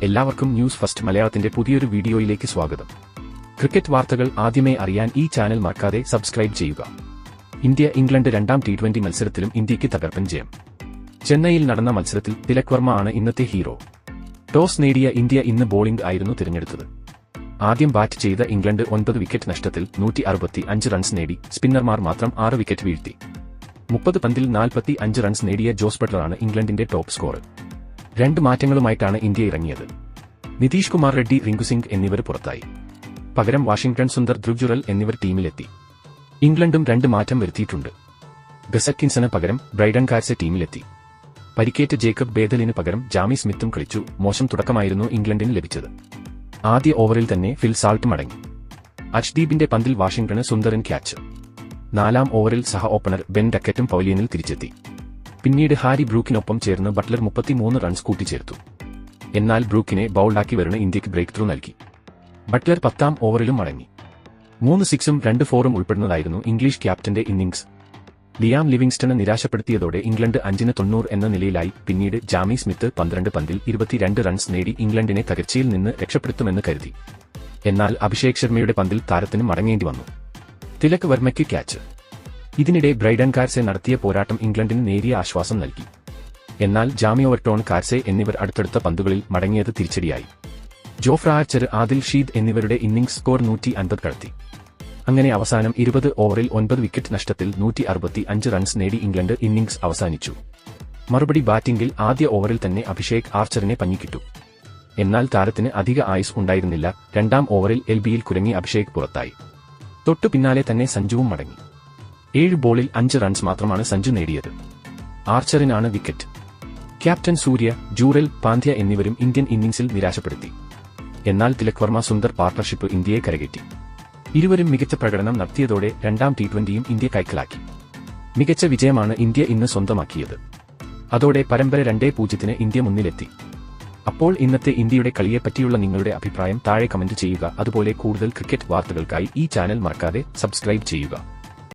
എല്ലാവർക്കും news first മലയാളത്തിന്റെ പുതിയൊരു വീഡിയോയിലേക്ക് സ്വാഗതം. ക്രിക്കറ്റ് വാർത്തകൾ ആദ്യമേ അറിയാൻ ഈ ചാനൽ മറക്കാതെ സബ്സ്ക്രൈബ് ചെയ്യുക. ഇന്ത്യ ഇംഗ്ലണ്ട് രണ്ടാം T20 മത്സരത്തിലും ഇന്ത്യയ്ക്ക് തകർപ്പൻ ജയം. ചെന്നൈയിൽ നടന്ന മത്സരത്തിൽ തിലക് വർമ്മ ആണ് ഇന്നത്തെ ഹീറോ. ടോസ് നേടിയ ഇന്ത്യ ഇന്ന് ബോളിംഗ് ആയിരുന്നു തിരഞ്ഞെടുത്തത്. ആദ്യം ബാറ്റ് ചെയ്ത ഇംഗ്ലണ്ട് 9 വിക്കറ്റ് നഷ്ടത്തിൽ 165 റൺസ് നേടി. സ്പിന്നർമാർ മാത്രം 6 വിക്കറ്റ് വീഴ്ത്തി. 30 പന്തിൽ 45 റൺസ് നേടിയ ജോസ് ബട്ട്ലറാണ് ഇംഗ്ലണ്ടിന്റെ ടോപ്പ് സ്കോറർ. 2 മാറ്റങ്ങളുമായിട്ടാണ് ഇന്ത്യ ഇറങ്ങിയത്. നിതീഷ് കുമാർ റെഡ്ഡി, റിങ്കു സിംഗ് എന്നിവർ പുറത്തായി. പകരം വാഷിംഗ്ടൺ സുന്ദർ, ധ്രുവ് ജുറൽ എന്നിവർ ടീമിലെത്തി. ഇംഗ്ലണ്ടും 2 മാറ്റം വരുത്തിയിട്ടുണ്ട്. ഗസ് അറ്റ്കിൻസന് പകരം ബ്രൈഡൻ കാർസെ ടീമിലെത്തി. പരിക്കേറ്റ ജേക്കബ് ബേദലിന് പകരം ജാമി സ്മിത്തും കളിച്ചു. മോശം തുടക്കമായിരുന്നു ഇംഗ്ലണ്ടിന് ലഭിച്ചത്. ആദ്യ ഓവറിൽ തന്നെ ഫിൽ സാൾട്ട് മടങ്ങി. അർഷ്ദീപിന്റെ പന്തിൽ വാഷിംഗ്ടണ് സുന്ദരൻ ക്യാച്ച്. 4ാം ഓവറിൽ സഹ ഓപ്പണർ ബെൻ ഡക്കറ്റും പവലിയനിൽ തിരിച്ചെത്തി. പിന്നീട് ഹാരി ബ്രൂക്കിനൊപ്പം ചേർന്ന് ബട്ട്ലർ 33 റൺസ് കൂട്ടിച്ചേർത്തു. എന്നാൽ ബ്രൂക്കിനെ ബൌൾഡാക്കി വരുന്ന ഇന്ത്യക്ക് ബ്രേക്ക് ത്രൂ നൽകി. ബട്ട്ലർ 10ാം ഓവറിലും മടങ്ങി. 3 സിക്സും 2 ഫോറും ഉൾപ്പെടുന്നതായിരുന്നു ഇംഗ്ലീഷ് ക്യാപ്റ്റന്റെ ഇന്നിംഗ്സ്. ലിയാം ലിവിങ്സ്റ്റണ് നിരാശപ്പെടുത്തിയതോടെ ഇംഗ്ലണ്ട് 5-90 എന്ന നിലയിലായി. പിന്നീട് ജാമി സ്മിത്ത് 12 പന്തിൽ 22 റൺസ് നേടി ഇംഗ്ലണ്ടിനെ തകർച്ചയിൽ നിന്ന് രക്ഷപ്പെടുത്തുമെന്ന് കരുതി. എന്നാൽ അഭിഷേക് ശർമ്മയുടെ പന്തിൽ താരത്തിന് മടങ്ങേണ്ടി വന്നു. തിലക് വർമ്മയ്ക്ക് ക്യാച്ച്. ഇതിനിടെ ബ്രൈഡൻ കാർസെ നടത്തിയ പോരാട്ടം ഇംഗ്ലണ്ടിന് നേരിയ ആശ്വാസം നൽകി. എന്നാൽ ജാമി ഓവർടോൺ, കാർസെ എന്നിവർ അടുത്തടുത്ത പന്തുകളിൽ മടങ്ങിയത് തിരിച്ചടിയായി. ജോഫ്ര ആർച്ചർ, ആദിൽ ഷീദ് എന്നിവരുടെ ഇന്നിംഗ്സ് സ്കോർ 150 കടത്തി. അങ്ങനെ അവസാനം 20 ഓവറിൽ 9 വിക്കറ്റ് നഷ്ടത്തിൽ 165 റൺസ് നേടി ഇംഗ്ലണ്ട് ഇന്നിംഗ്സ് അവസാനിച്ചു. മറുപടി ബാറ്റിംഗിൽ ആദ്യ ഓവറിൽ തന്നെ അഭിഷേക് ആർച്ചറിനെ പഞ്ഞിക്കിട്ടു. എന്നാൽ താരത്തിന് അധിക ആയുസ് ഉണ്ടായിരുന്നില്ല. 2ാം ഓവറിൽ LBയിൽ കുരങ്ങി അഭിഷേക് പുറത്തായി. തൊട്ടു പിന്നാലെ തന്നെ സഞ്ജുവും മടങ്ങി. 7 ബോളിൽ 5 റൺസ് മാത്രമാണ് സഞ്ജു നേടിയത്. ആർച്ചറിനാണ് വിക്കറ്റ്. ക്യാപ്റ്റൻ സൂര്യ, ജൂറൽ, പാന്ധ്യ എന്നിവരും ഇന്ത്യൻ ഇന്നിംഗ്സിൽ നിരാശപ്പെടുത്തി. എന്നാൽ തിലക് വർമ്മ സുന്ദർ പാർട്ണർഷിപ്പ് ഇന്ത്യയെ കരകയറ്റി. ഇരുവരും മികച്ച പ്രകടനം നടത്തിയതോടെ 2ാം T20യും ഇന്ത്യ കൈക്കലാക്കി. മികച്ച വിജയമാണ് ഇന്ത്യ ഇന്ന് സ്വന്തമാക്കിയത്. അതോടെ പരമ്പര 2-0 ഇന്ത്യ മുന്നിലെത്തി. അപ്പോൾ ഇന്നത്തെ ഇന്ത്യയുടെ കളിയെപ്പറ്റിയുള്ള നിങ്ങളുടെ അഭിപ്രായം താഴെ കമന്റ് ചെയ്യുക. അതുപോലെ കൂടുതൽ ക്രിക്കറ്റ് വാർത്തകൾക്കായി ഈ ചാനൽ മറക്കാതെ സബ്സ്ക്രൈബ് ചെയ്യുക.